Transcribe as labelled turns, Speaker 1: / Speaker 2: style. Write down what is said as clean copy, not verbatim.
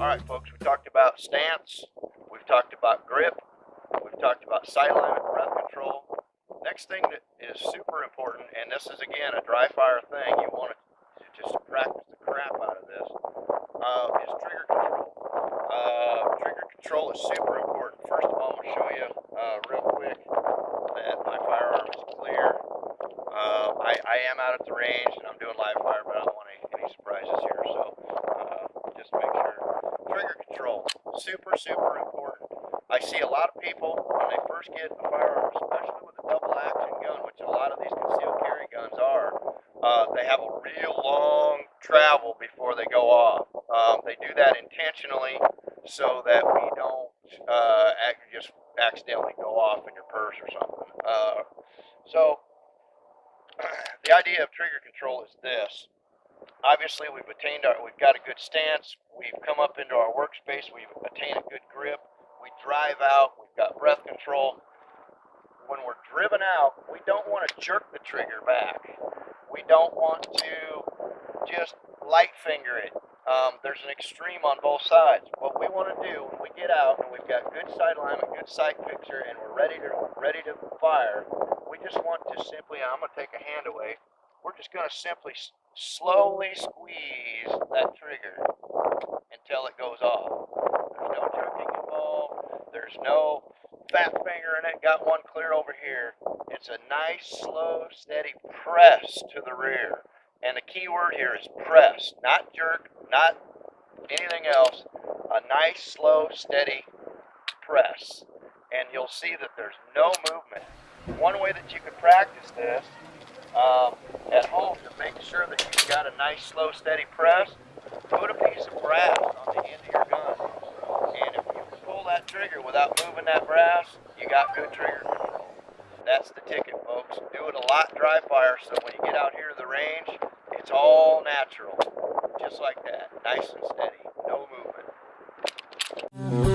Speaker 1: Alright folks, we talked about stance, we've talked about grip, we've talked about sight alignment, breath control. Next thing that is super important, and this is again a dry fire thing, you want to just practice the crap out of this, is trigger control. Trigger control is super important. First of all, I'm going to show you real quick that my firearm is clear. I am out at the range and I'm doing live fire, but I don't want any surprises here, so just make sure. Trigger control, super important. I see a lot of people when they first get a firearm, especially with a double action gun, which a lot of these concealed carry guns are, they have a real long travel before they go off. They do that intentionally so that we don't just accidentally go off in your purse or something. So the idea of trigger control is this. Obviously, we've got a good stance. We've come up into our workspace. We've attained a good grip. We drive out. We've got breath control. When we're driven out, we don't want to jerk the trigger back. We don't want to just light finger it. There's an extreme on both sides. What we want to do when we get out and we've got good sight alignment, good sight picture, and we're ready to fire, we just want to simply, I'm going to take a hand away, we're just going to simply slowly squeeze that trigger until it goes off. There's no jerking involved. There's no fat finger in it. Got one clear over here. It's a nice, slow, steady press to the rear. And the key word here is press, not jerk, not anything else. A nice, slow, steady press. And you'll see that there's no movement. One way that you can practice this at home to make sure that you've got a nice, slow, steady press, put a piece of brass on the end of your gun. And if you can pull that trigger without moving that brass, you got good trigger control. That's the ticket, folks. Do it a lot dry fire so when you get out here to the range, it's all natural. Just like that. Nice and steady. No movement.